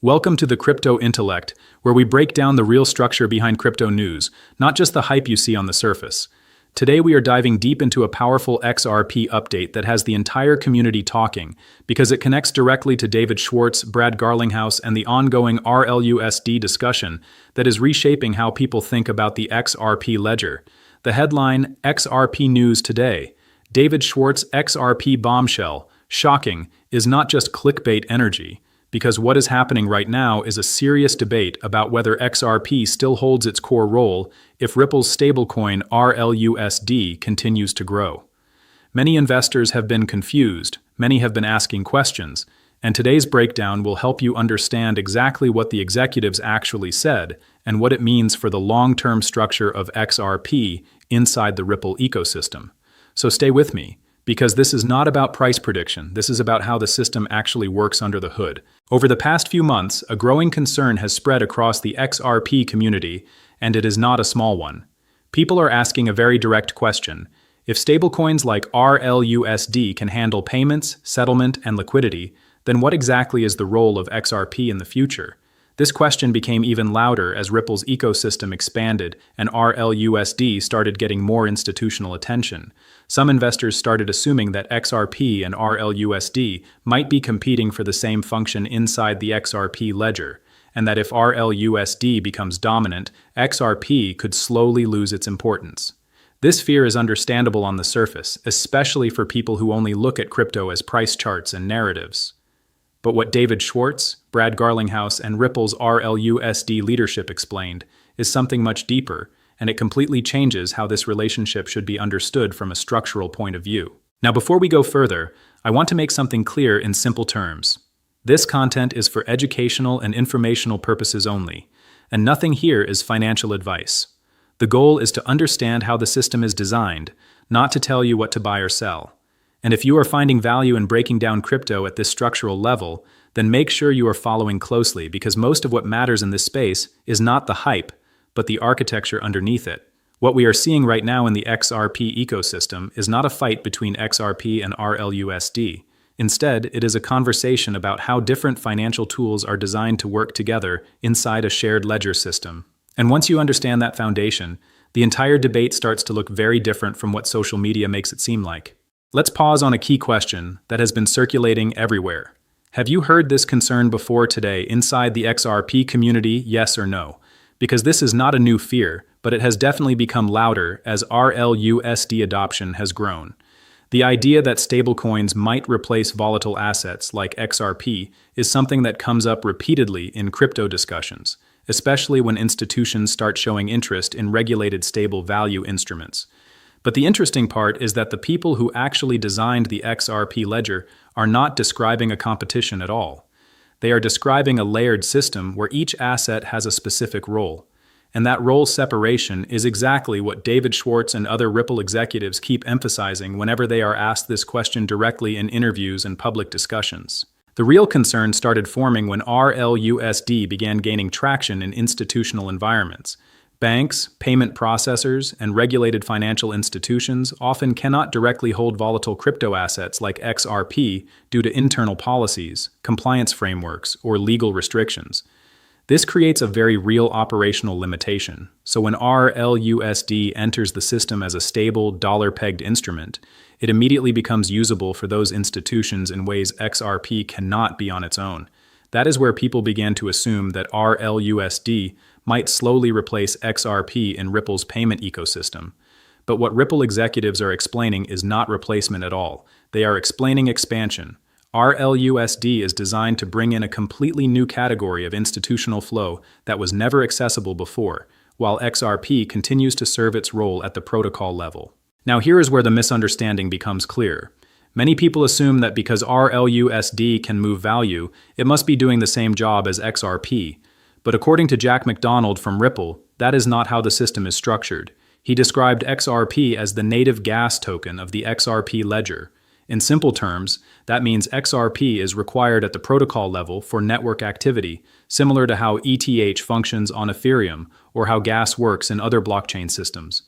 Welcome to the Crypto Intellect, where we break down the real structure behind crypto news, not just the hype you see on the surface. Today we are diving deep into a powerful XRP update that has the entire community talking, because it connects directly to David Schwartz, Brad Garlinghouse, and the ongoing RLUSD discussion that is reshaping how people think about the XRP Ledger. The headline, XRP News Today. David Schwartz XRP bombshell, shocking, is not just clickbait energy. Because what is happening right now is a serious debate about whether XRP still holds its core role if Ripple's stablecoin RLUSD continues to grow. Many investors have been confused, many have been asking questions, and today's breakdown will help you understand exactly what the executives actually said and what it means for the long-term structure of XRP inside the Ripple ecosystem. So stay with me, because this is not about price prediction, this is about how the system actually works under the hood. Over the past few months, a growing concern has spread across the XRP community, and it is not a small one. People are asking a very direct question. If stablecoins like RLUSD can handle payments, settlement, and liquidity, then what exactly is the role of XRP in the future? This question became even louder as Ripple's ecosystem expanded and RLUSD started getting more institutional attention. Some investors started assuming that XRP and RLUSD might be competing for the same function inside the XRP ledger, and that if RLUSD becomes dominant, XRP could slowly lose its importance. This fear is understandable on the surface, especially for people who only look at crypto as price charts and narratives. But what David Schwartz, Brad Garlinghouse, and Ripple's RLUSD leadership explained is something much deeper, and it completely changes how this relationship should be understood from a structural point of view. Now, before we go further, I want to make something clear in simple terms. This content is for educational and informational purposes only, and nothing here is financial advice. The goal is to understand how the system is designed, not to tell you what to buy or sell. And if you are finding value in breaking down crypto at this structural level, then make sure you are following closely, because most of what matters in this space is not the hype, but the architecture underneath it. What we are seeing right now in the XRP ecosystem is not a fight between XRP and RLUSD. Instead, it is a conversation about how different financial tools are designed to work together inside a shared ledger system. And once you understand that foundation, the entire debate starts to look very different from what social media makes it seem like. Let's pause on a key question that has been circulating everywhere. Have you heard this concern before today inside the XRP community, yes or no? Because this is not a new fear, but it has definitely become louder as RLUSD adoption has grown. The idea that stablecoins might replace volatile assets like XRP is something that comes up repeatedly in crypto discussions, especially when institutions start showing interest in regulated stable value instruments. But the interesting part is that the people who actually designed the XRP ledger are not describing a competition at all. They are describing a layered system where each asset has a specific role. And that role separation is exactly what David Schwartz and other Ripple executives keep emphasizing whenever they are asked this question directly in interviews and public discussions. The real concern started forming when RLUSD began gaining traction in institutional environments. Banks, payment processors, and regulated financial institutions often cannot directly hold volatile crypto assets like XRP due to internal policies, compliance frameworks, or legal restrictions. This creates a very real operational limitation. So when RLUSD enters the system as a stable, dollar-pegged instrument, it immediately becomes usable for those institutions in ways XRP cannot be on its own. That is where people began to assume that RLUSD might slowly replace XRP in Ripple's payment ecosystem. But what Ripple executives are explaining is not replacement at all. They are explaining expansion. RLUSD is designed to bring in a completely new category of institutional flow that was never accessible before, while XRP continues to serve its role at the protocol level. Now here is where the misunderstanding becomes clear. Many people assume that because RLUSD can move value, it must be doing the same job as XRP. But according to Jack McDonald from Ripple, that is not how the system is structured. He described XRP as the native gas token of the XRP ledger. In simple terms, that means XRP is required at the protocol level for network activity, similar to how ETH functions on Ethereum or how gas works in other blockchain systems.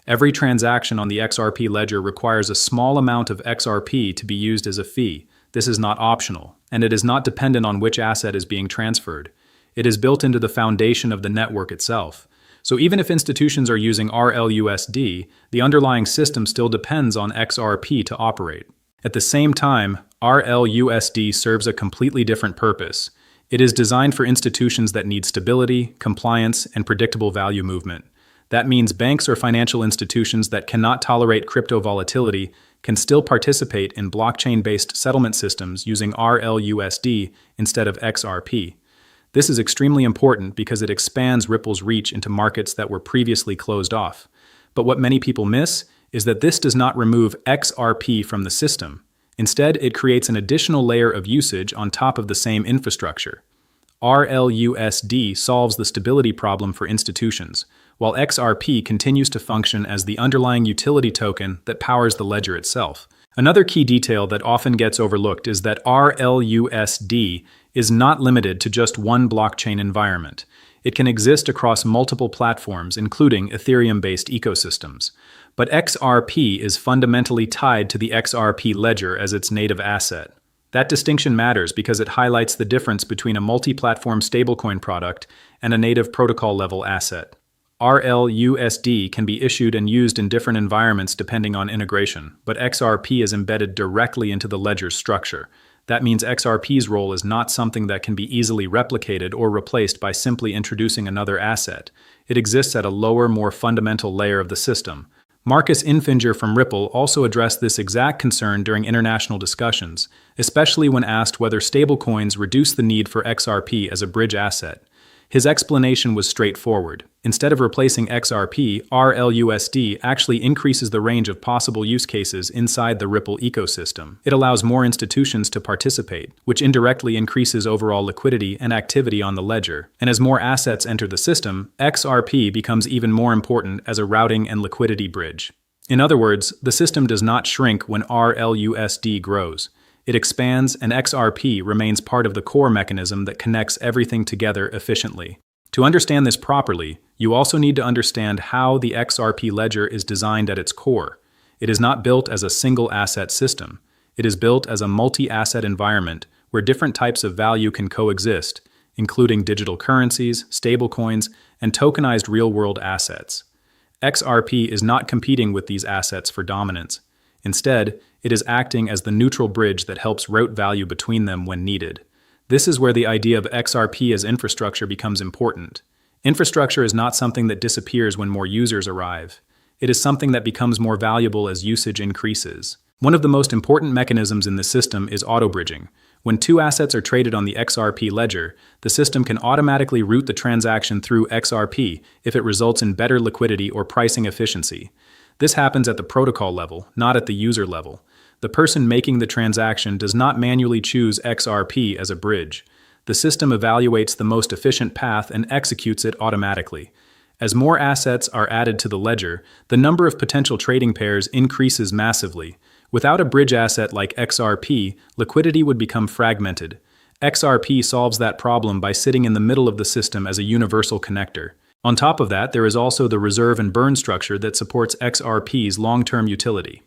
Every transaction on the XRP ledger requires a small amount of XRP to be used as a fee. This is not optional. and it is not dependent on which asset is being transferred. It is built into the foundation of the network itself. So even if institutions are using RLUSD, the underlying system still depends on XRP to operate. At the same time, RLUSD serves a completely different purpose. It is designed for institutions that need stability, compliance, and predictable value movement. That means banks or financial institutions that cannot tolerate crypto volatility can still participate in blockchain-based settlement systems using RLUSD instead of XRP. This is extremely important because it expands Ripple's reach into markets that were previously closed off. But what many people miss is that this does not remove XRP from the system. Instead, it creates an additional layer of usage on top of the same infrastructure. RLUSD solves the stability problem for institutions, while XRP continues to function as the underlying utility token that powers the ledger itself. Another key detail that often gets overlooked is that RLUSD is not limited to just one blockchain environment. It can exist across multiple platforms, including Ethereum-based ecosystems. But XRP is fundamentally tied to the XRP Ledger as its native asset. That distinction matters because it highlights the difference between a multi-platform stablecoin product and a native protocol-level asset. RLUSD can be issued and used in different environments depending on integration, but XRP is embedded directly into the ledger's structure. That means XRP's role is not something that can be easily replicated or replaced by simply introducing another asset. It exists at a lower, more fundamental layer of the system. Marcus Infinger from Ripple also addressed this exact concern during international discussions, especially when asked whether stablecoins reduce the need for XRP as a bridge asset. His explanation was straightforward. Instead of replacing XRP, RLUSD actually increases the range of possible use cases inside the Ripple ecosystem. It allows more institutions to participate, which indirectly increases overall liquidity and activity on the ledger. And as more assets enter the system, XRP becomes even more important as a routing and liquidity bridge. In other words, the system does not shrink when RLUSD grows. It expands, and XRP remains part of the core mechanism that connects everything together efficiently. To understand this properly, you also need to understand how the XRP ledger is designed at its core. It is not built as a single asset system. It is built as a multi-asset environment where different types of value can coexist, including digital currencies, stablecoins, and tokenized real-world assets. XRP is not competing with these assets for dominance. Instead, it is acting as the neutral bridge that helps route value between them when needed. This is where the idea of XRP as infrastructure becomes important. Infrastructure is not something that disappears when more users arrive. It is something that becomes more valuable as usage increases. One of the most important mechanisms in the system is auto-bridging. When two assets are traded on the XRP ledger, the system can automatically route the transaction through XRP if it results in better liquidity or pricing efficiency. This happens at the protocol level, not at the user level. The person making the transaction does not manually choose XRP as a bridge. The system evaluates the most efficient path and executes it automatically. As more assets are added to the ledger, the number of potential trading pairs increases massively. Without a bridge asset like XRP, liquidity would become fragmented. XRP solves that problem by sitting in the middle of the system as a universal connector. On top of that, there is also the reserve and burn structure that supports XRP's long-term utility.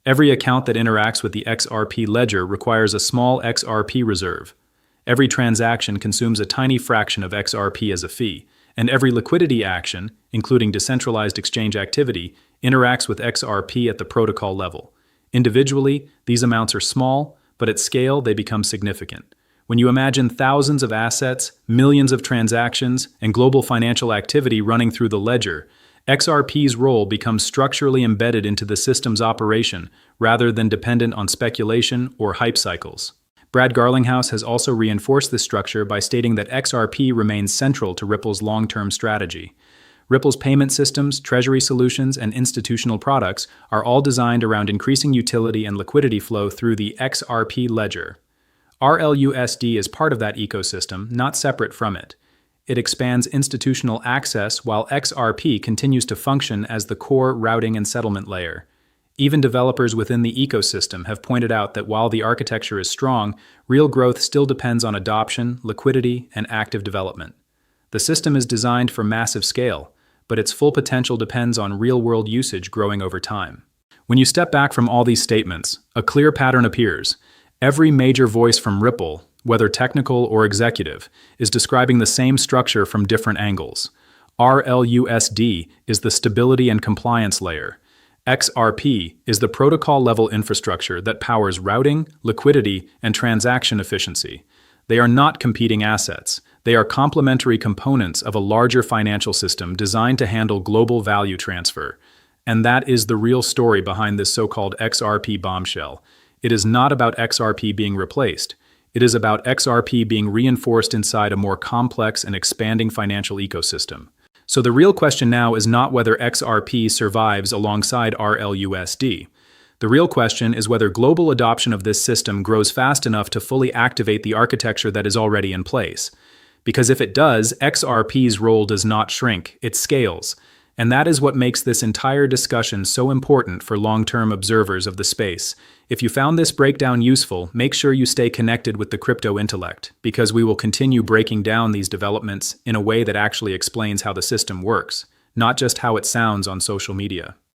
Every account that interacts with the XRP ledger requires a small XRP reserve. Every transaction consumes a tiny fraction of XRP as a fee, and every liquidity action, including decentralized exchange activity, interacts with XRP at the protocol level. Individually, these amounts are small, but at scale, they become significant. When you imagine thousands of assets, millions of transactions, and global financial activity running through the ledger, XRP's role becomes structurally embedded into the system's operation rather than dependent on speculation or hype cycles. Brad Garlinghouse has also reinforced this structure by stating that XRP remains central to Ripple's long-term strategy. Ripple's payment systems, treasury solutions, and institutional products are all designed around increasing utility and liquidity flow through the XRP ledger. RLUSD is part of that ecosystem, not separate from it. It expands institutional access while XRP continues to function as the core routing and settlement layer. Even developers within the ecosystem have pointed out that while the architecture is strong, real growth still depends on adoption, liquidity, and active development. The system is designed for massive scale, but its full potential depends on real-world usage growing over time. When you step back from all these statements, a clear pattern appears. Every major voice from Ripple, whether technical or executive, is describing the same structure from different angles. RLUSD is the stability and compliance layer. XRP is the protocol-level infrastructure that powers routing, liquidity, and transaction efficiency. They are not competing assets. They are complementary components of a larger financial system designed to handle global value transfer. And that is the real story behind this so-called XRP bombshell. It is not about XRP being replaced. It is about XRP being reinforced inside a more complex and expanding financial ecosystem. So the real question now is not whether XRP survives alongside RLUSD. The real question is whether global adoption of this system grows fast enough to fully activate the architecture that is already in place. Because if it does, XRP's role does not shrink, it scales. And that is what makes this entire discussion so important for long-term observers of the space. If you found this breakdown useful, make sure you stay connected with the Crypto Intellect, because we will continue breaking down these developments in a way that actually explains how the system works, not just how it sounds on social media.